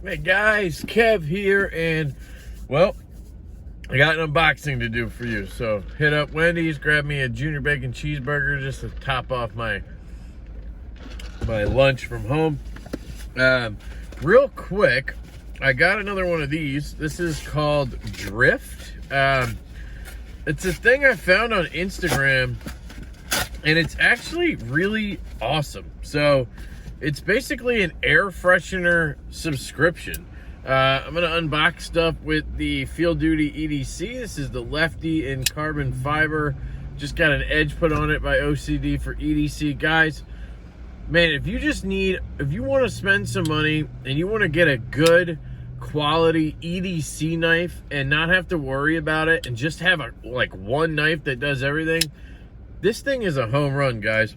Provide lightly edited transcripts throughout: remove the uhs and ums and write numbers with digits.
Hey guys, Kev here, and well, I got an unboxing to do for you. So hit up Wendy's, grab me a junior bacon cheeseburger just to top off my lunch from home. Real quick, I got another one of these. This is called Drift. It's a thing I found on Instagram, and it's actually really awesome. So it's basically an air freshener subscription. I'm going to unbox stuff with the Field Duty EDC. This is the Lefty in carbon fiber. Just got an edge put on it by OCD for EDC. Guys, man, if you want to spend some money and you want to get a good quality EDC knife and not have to worry about it and just have one knife that does everything, this thing is a home run, guys.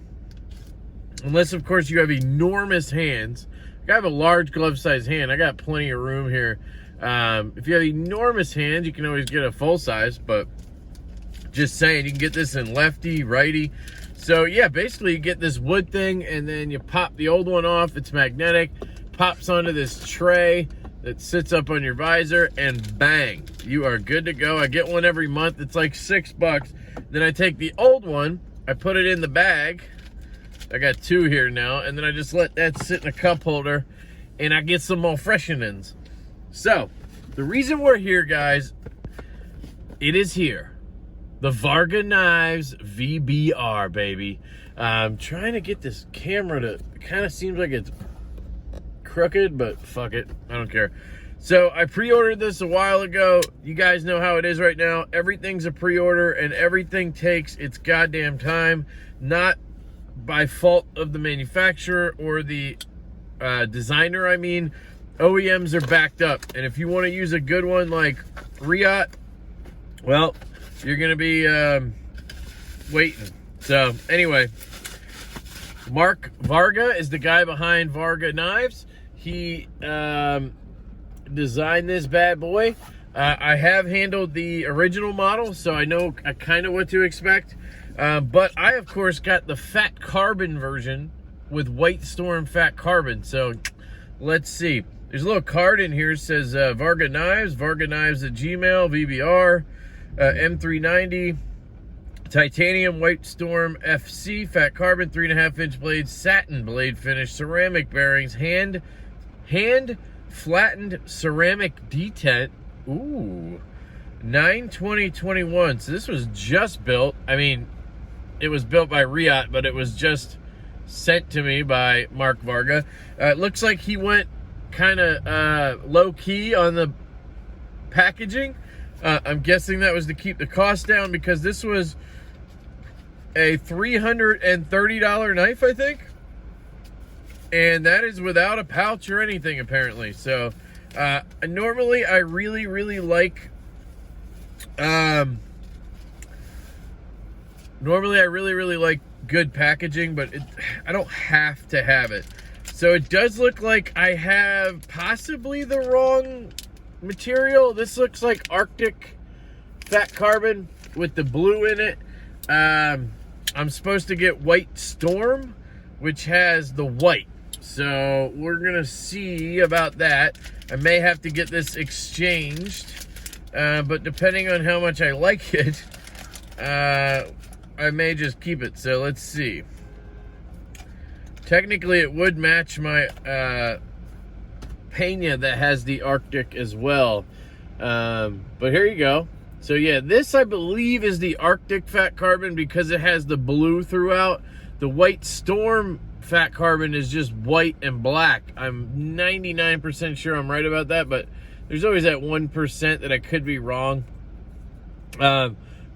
Unless, of course, you have enormous hands. I have a large glove-sized hand. I got plenty of room here. If you have enormous hands, you can always get a full size, but just saying, you can get this in lefty, righty. So, yeah, basically you get this wood thing, and then you pop the old one off. It's magnetic. Pops onto this tray that sits up on your visor, and bang, you are good to go. I get one every month. It's like $6. Then I take the old one, I put it in the bag. I got two here now, and then I just let that sit in a cup holder, and I get some more freshenings. So, the reason we're here, guys, it is here. The Varga Knives VBR, baby. I'm trying to get this camera to, kind of seems like it's crooked, but fuck it, I don't care. So, I pre-ordered this a while ago. You guys know how it is right now. Everything's a pre-order, and everything takes its goddamn time. Not by fault of the manufacturer or the designer. I mean, OEMs are backed up, and if you want to use a good one like Riot, well, you're gonna be waiting. So anyway, Mark Varga is the guy behind Varga Knives. He designed this bad boy. I have handled the original model, so I know kind of what to expect. But I, of course, got the fat carbon version with White Storm fat carbon. So let's see. There's a little card in here that says Varga Knives at Gmail, VBR, M390, titanium White Storm FC, fat carbon, 3.5-inch blades, satin blade finish, ceramic bearings, hand flattened ceramic detent. Ooh, 9/20/21. So this was just built. I mean, it was built by Riot, but it was just sent to me by Mark Varga. It looks like he went kind of low-key on the packaging. I'm guessing that was to keep the cost down, because this was a $330 knife, I think. And that is without a pouch or anything, apparently. So, normally I really, really like... Normally, I really like good packaging, but I don't have to have it. So it does look like I have possibly the wrong material. This looks like Arctic fat carbon with the blue in it. I'm supposed to get White Storm, which has the white. So we're going to see about that. I may have to get this exchanged. But depending on how much I like it, I may just keep it. So let's see. Technically, it would match my Pena that has the Arctic as well. But here you go. So yeah, this I believe is the Arctic fat carbon because it has the blue throughout. The White Storm fat carbon is just white and black. I'm 99% sure I'm right about that, but there's always that 1% that I could be wrong.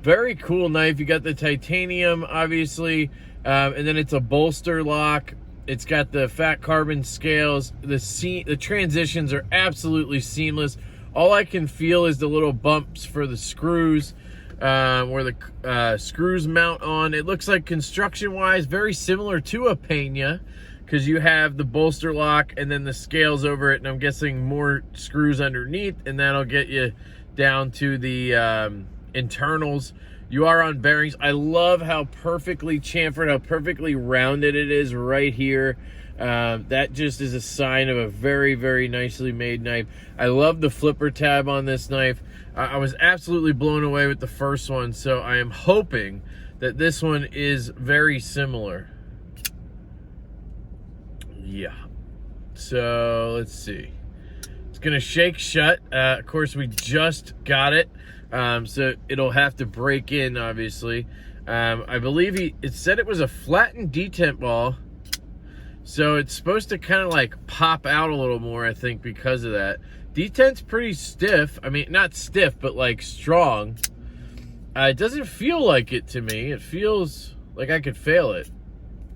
Very cool knife. You got the titanium, obviously, and then it's a bolster lock. It's got the fat carbon scales. The transitions are absolutely seamless. All I can feel is the little bumps for the screws, where the screws mount on. It looks like construction-wise very similar to a Pena, because you have the bolster lock and then the scales over it, and I'm guessing more screws underneath, and that'll get you down to the internals. You are on bearings. I love how perfectly chamfered, how perfectly rounded it is right here. That just is a sign of a very, very nicely made knife. I love the flipper tab on this knife. I was absolutely blown away with the first one, so I am hoping that this one is very similar. Yeah. So let's see. It's gonna shake shut. Of course, we just got it, so it'll have to break in, obviously. I believe it said it was a flattened detent ball, so it's supposed to kind of like pop out a little more, I think, because of that. Detent's pretty stiff. I mean, not stiff, but like strong. It doesn't feel like it to me. It feels like I could fail it.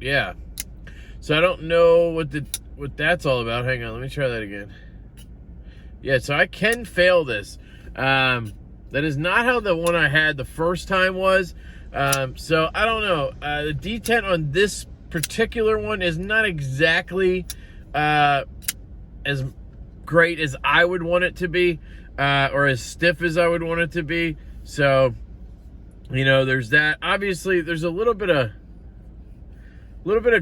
Yeah. So I don't know what that's all about. Hang on, let me try that again. Yeah, so I can fail this. That is not how the one I had the first time was. So I don't know. The detent on this particular one is not exactly as great as I would want it to be, or as stiff as I would want it to be. So, you know, there's that. Obviously, there's a little bit of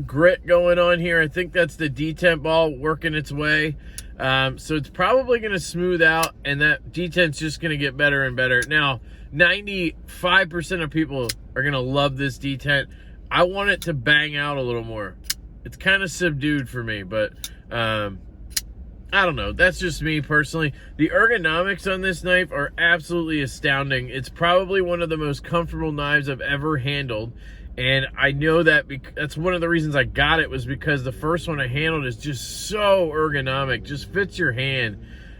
grit going on here. I think that's the detent ball working its way. So it's probably going to smooth out, and that detent's just going to get better and better. Now, 95% of people are going to love this detent. I want it to bang out a little more. It's kind of subdued for me, but I don't know. That's just me personally. The ergonomics on this knife are absolutely astounding. It's probably one of the most comfortable knives I've ever handled. And I know that that's one of the reasons I got it, was because the first one I handled is just so ergonomic, just fits your hand,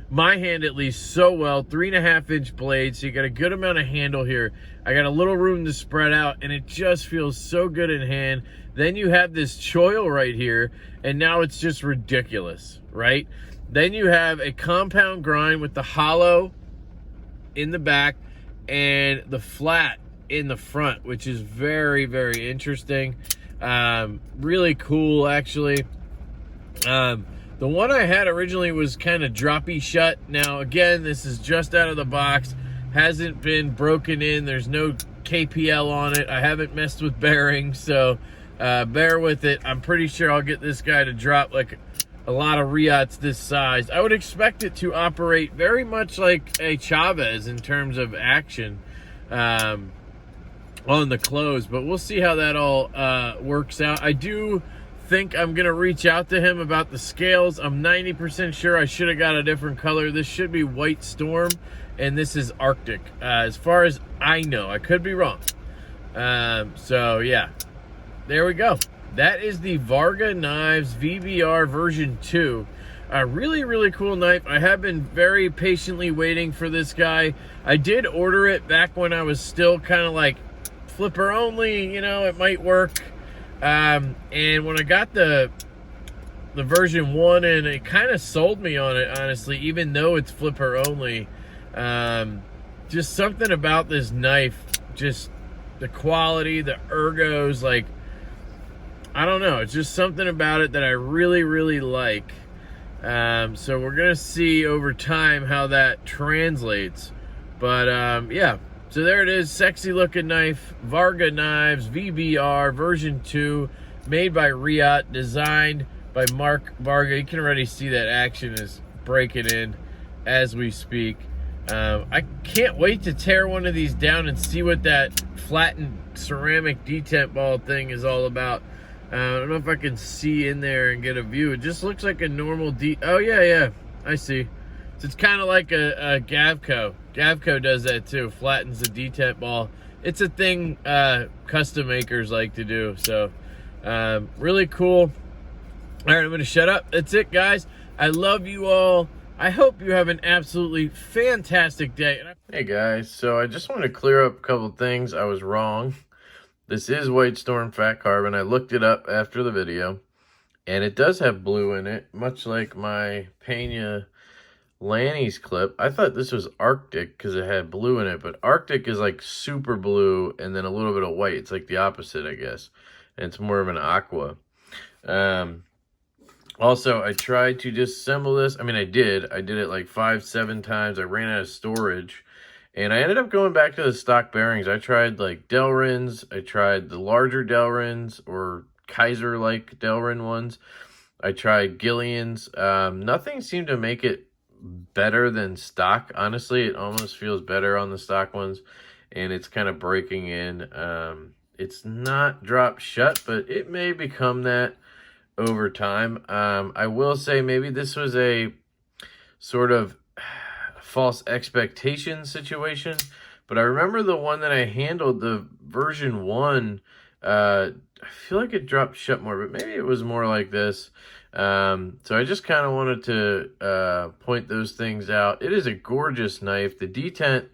my hand at least, so well. 3.5-inch blade, so you got a good amount of handle here. I got a little room to spread out, and it just feels so good in hand. Then you have this choil right here, and now it's just ridiculous, right? Then you have a compound grind with the hollow in the back and the flat in the front, which is very, very interesting. Really cool, actually. The one I had originally was kind of droppy shut. Now, again, this is just out of the box, hasn't been broken in, there's no KPL on it, I haven't messed with bearings, so bear with it. I'm pretty sure I'll get this guy to drop like a lot of Riots this size. I would expect it to operate very much like a Chavez in terms of action on the close, but we'll see how that all works out. I do think I'm gonna reach out to him about the scales. I'm 90% sure I should have got a different color. This should be White Storm, and this is Arctic, as far as I know. I could be wrong. So yeah, there we go. That is the Varga Knives VBR version 2. A really, really cool knife. I have been very patiently waiting for this guy. I did order it back when I was still kind of like flipper only, you know, it might work. And when I got the version 1, and it kind of sold me on it, honestly, even though it's flipper only. Just something about this knife, just the quality, the ergos, like, I don't know, it's just something about it that I really, really like. So we're gonna see over time how that translates. But yeah, so there it is, sexy looking knife, Varga Knives VBR version 2, made by Riot, designed by Mark Varga. You can already see that action is breaking in as we speak. I can't wait to tear one of these down and see what that flattened ceramic detent ball thing is all about. I don't know if I can see in there and get a view. It just looks like a normal oh yeah, I see. So it's kind of like a Gavco. Gavco does that too, flattens the detent ball. It's a thing custom makers like to do. So really cool. All right, I'm gonna shut up. That's it, guys. I love you all. I hope you have an absolutely fantastic day. Hey guys, so I just want to clear up a couple things. I was wrong. This is White Storm Fat Carbon. I looked it up after the video, and it does have blue in it, much like my Pena Lanny's clip. I thought this was Arctic because it had blue in it, but Arctic is like super blue and then a little bit of white. It's like the opposite, I guess. And it's more of an aqua. Also, I tried to disassemble this. I mean, I did it like 5-7 times. I ran out of storage, and I ended up going back to the stock bearings. I tried like Delrins. I tried the larger Delrins, or Kaiser-like Delrin ones. I tried Gillian's. Nothing seemed to make it better than stock. Honestly, it almost feels better on the stock ones, and it's kind of breaking in. It's not dropped shut, but it may become that over time. I will say maybe this was a sort of false expectation situation, but I remember the one that I handled, the version 1, I feel like it dropped shut more, but maybe it was more like this. So I just kind of wanted to point those things out. It is a gorgeous knife. The detent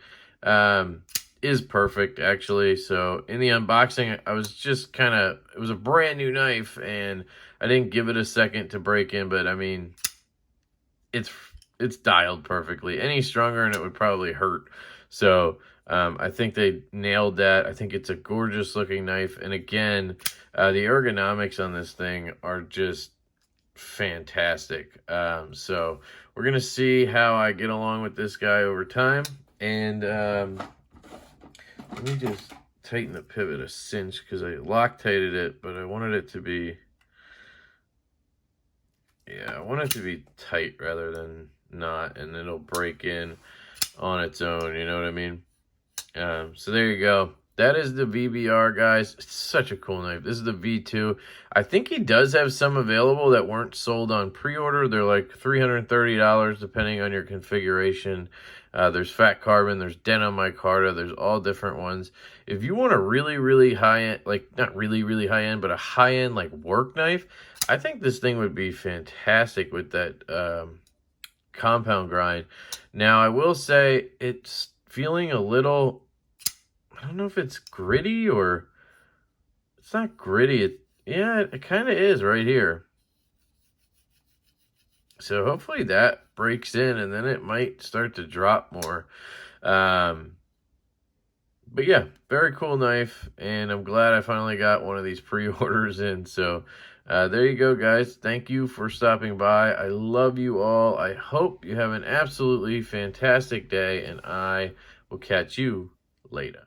is perfect, actually. So in the unboxing, I was just kind of, it was a brand new knife, and I didn't give it a second to break in, but I mean, it's dialed perfectly. Any stronger and it would probably hurt. So I think they nailed that. I think it's a gorgeous looking knife. And again, the ergonomics on this thing are just fantastic. So we're going to see how I get along with this guy over time. And let me just tighten the pivot a cinch because I Loctited it, but I wanted it to be, yeah, I want it to be tight rather than not, and it'll break in on its own, you know what I mean? So there you go. That is the VBR, guys. It's such a cool knife. This is the V2. I think he does have some available that weren't sold on pre-order. They're like $330 depending on your configuration. There's fat carbon, there's denim micarta, there's all different ones. If you want a really, really high-end, like not really, really high-end, but a high-end like work knife, I think this thing would be fantastic with that compound grind. Now, I will say it's feeling a little, I don't know if it's gritty or, it's not gritty. Yeah, it kind of is right here. So hopefully that breaks in, and then it might start to drop more. But yeah, very cool knife, and I'm glad I finally got one of these pre-orders in. So there you go, guys. Thank you for stopping by. I love you all. I hope you have an absolutely fantastic day, and I will catch you later.